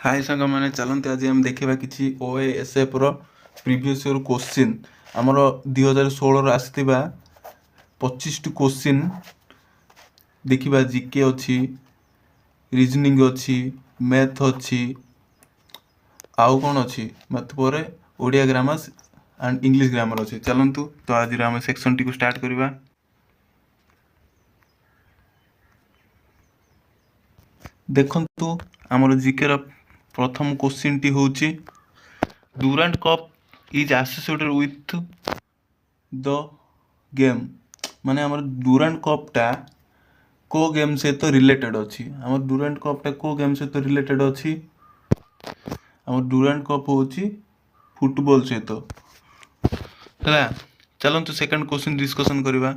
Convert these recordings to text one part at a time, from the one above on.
हाय सांग मैंने चलते आज हम देखा कि ओएएसएफ रो प्रीवियस ईयर क्वेश्चन आमर 2016 आसवा 25 क्वेश्चन देखा जीके अच्छी रिजनिंग अच्छी मैथ अच्छी आउ कौन अच्छी मत पर Odia grammar and English grammar अच्छी चलतु तो आज आम सेक्शन टी स्टार्ट करवा। देखंतु आमर जीके रो प्रथम क्वेश्चन टी होची Durand cup is associated with the game माने आमर डुरांट कप टा को गेम से तो रिलेटेड अच्छी आमर डुरांट कप टा को गेम से तो रिलेटेड अच्छी आमर डुरांट कप होची फुटबॉल से तो हला। चलंतु सेकंड क्वेश्चन डिस्कशन करवा।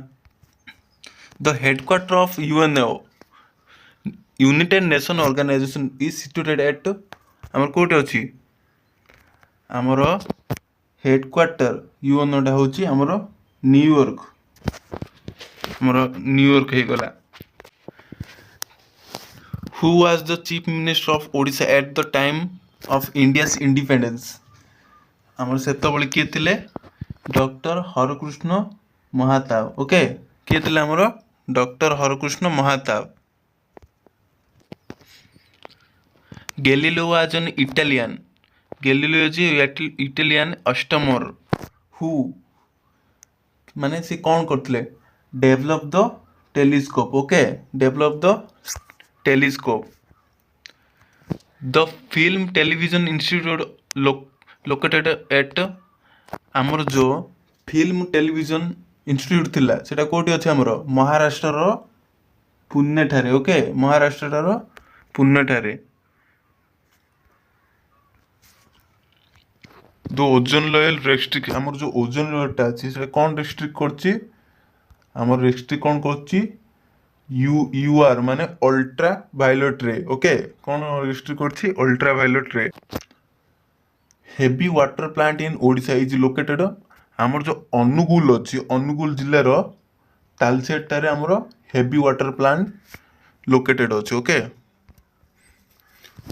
The headquarter of UNO united nation organisation is situated at आमर कोटे अच्छी आमर हेडक्वार्टर यूएनओ टा होची आमर न्यूयॉर्क हो गला। Who was the chief minister of Odisha at the time of India's independence आमर सेतो बळे किए थिले डॉक्टर हरकृष्ण महाताव। ओके किए थिले आमर doctor Harekrushna Mahatab. Galileo was an Italian Galileo ji Italian astronomer who माने से कौन करथिले develop the telescope. Okay develop the telescope. The film television institute located at आमर जो फिल्म टेलीविजन इंस्टीट्यूट थिला सेटा कोठी अछि आमर महाराष्ट्र रो पुणे ठारे। ओके महाराष्ट्र रो पुणे ठारे। दो ओजोन लेयर रेस्ट्रिक्ट आमर जो ओजोन लेयर टा अछि से कोन रेस्ट्रिक्ट करछि आमर रेस्ट्रिक्ट कोन करछि यूआर माने अल्ट्रा वायलेट रे। ओके कोन रेस्ट्रिक्ट करछि अल्ट्रा वायलेट रे। Heavy water plant in Odisha is located आमर जो अनुगुल अछि अनुगुल जिल्ला रो तालसेट रे आमर हेवी वाटर प्लांट लोकेटेड अछि। Okay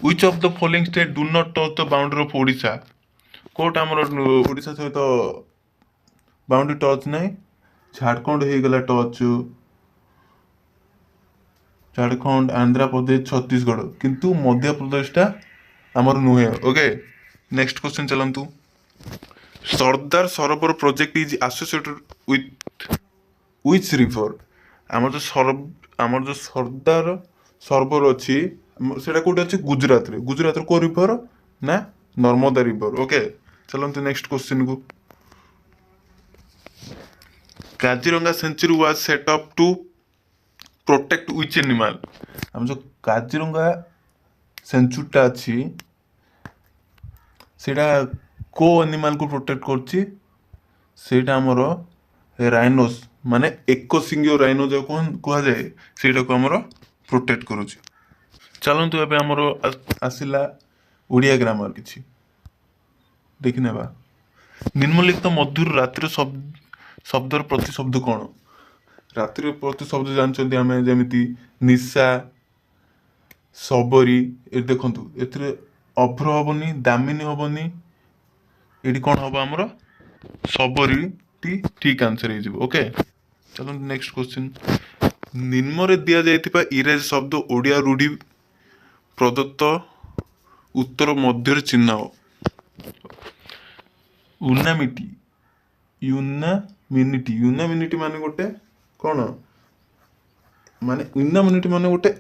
which of the following state do not touch the boundary of Odisha कोट आमर ओडिशा सहित बाउंड्री टच नहीं झारखंड हो गला टच झारखंड आंध्र प्रदेश छत्तीसगढ़ किंतु मध्य प्रदेश टा आमर नुहे। ओके नेक्स्ट क्वेश्चन चलंतु। Sardar Sarovar project is associated with which river आमर जो सरदार सरोवर अच्छी सेटा कोटे अच्छी गुजरात को रिवर ना नर्मदा रिवर। ओके चलते नेक्स्ट क्वेश्चन को। Kaziranga sanctuary was set up to protect which animal हम जो काजीरंगा सेंचुरीटा अच्छी सेटा को एनिमल को प्रोटेक्ट करछि सेटा हमर राइनोस माने एक सिंगियो राइनो जो कहा जाए सेटा को हमर प्रोटेक्ट करूछि। चलंतु एबे हमर आसिला ओडिया ग्रामर किछि देखि नेबा। निम्नलिखित मधुर रात्रि शब्दर प्रतिशब्द कौन रात्रि प्रतिशब्द जानछन्ती आमे जेमिति निशा सबरी ए देखंतु एथिरे अभ्र हबनी दामिनी हबनी एडी कौन हबो हमर सबरी टी ठीक आंसर हे जिवो। ओके चलो नेक्स्ट क्वेश्चन। निम्न रे दिया जायतिबा इरेज शब्द ओडिया रूढ़ी प्रदत्त उत्तर मध्य चिन्ह यूनामिटी यूनामिनिटी माने गोटे कौन माने यूनामिनिटी माने गोटे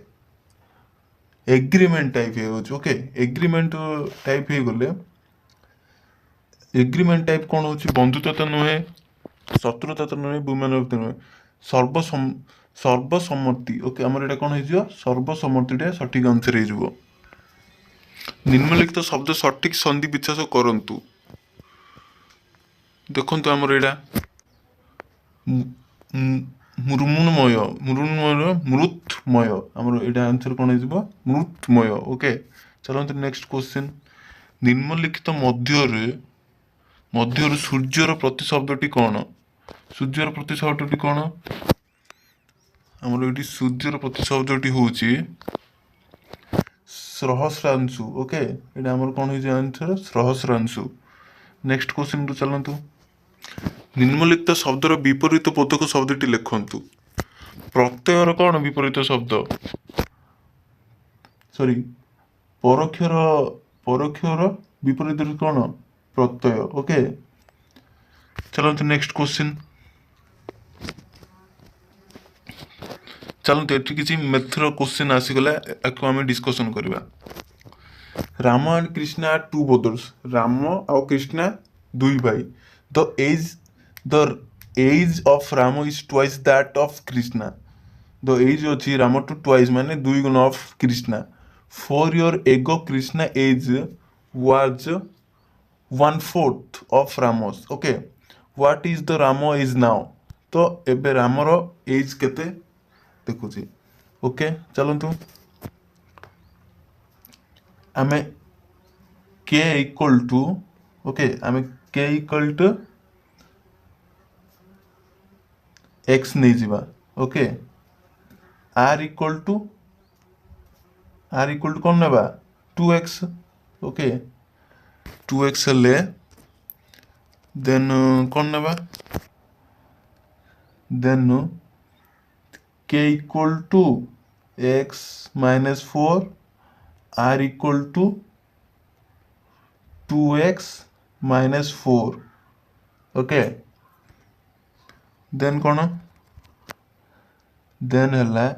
एग्रीमेंट टाइप हो। ओके एग्रीमेंट टाइप हो गले एग्रीमेंट टाइप कौन होची बंधुता तो नुहे शत्रुता तो नुहे बुमानता नुहे सर्वसम्मति। ओके हमर एटा कौन हो सर्वसम्मति सठिक आंसर हो। निम्नलिखित शब्द सठिक संधि विच्छेद करंतु देखंतु हमर एटा मृण्मय मृतमय हमर एटा आंसर कौन हो मृतमय। ओके चलते नेक्स्ट क्वेश्चन। निम्नलिखित मध्य सूर्यर प्रतिशब्दटी कौन सूर्यर प्रतिशब्दटी कौन हमर एटी सूर्यर प्रतिशब्दटी होची सहस्रांशु ओके ये आमर कौन हो आंसर सहस्रांशु नेक्स्ट क्वेश्चन चलतु निम्नलिखित शब्दर विपरीत बोधक शब्दटी लिखतु प्रत्ययर कौन विपरीत शब्द सॉरी परोक्षर परोक्षर विपरीत कौन प्रत्यय ओके चलतु नेक्स्ट क्वेश्चन चलते ये किसी मेथर क्वेश्चन आसीगला आम डिस्कसन करवा Ram and Krishna are two brothers Ram और कृष्णा दुई भाई the age of Ram is twice that of Krishna the age अच्छी राम टू ट्वाइस माने दुई गुण of Krishna four year ago Krishna age was 1/4 of रामोस okay what is the Ram age now तो एबे रामर एज केते देखुची ओके चलतु आमे के इक्वल टू ओके आमे के इक्वल टू एक्स नहीं जीवा ओके आर इक्वल टू कौन नेबा 2x ओके 2x ले देन कौन नेबा देन के equal to x -4 r equal to 2x -4 okay then कौन देन है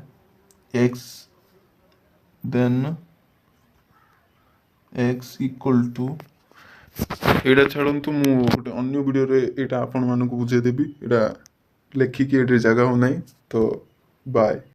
x then x equal to एटा छाड़ू मु गोटे अन्य वीडियो रे एटा आपण मानक बुझे देबी एटा लेखिकी एटे जगह हो नहीं तो बाय।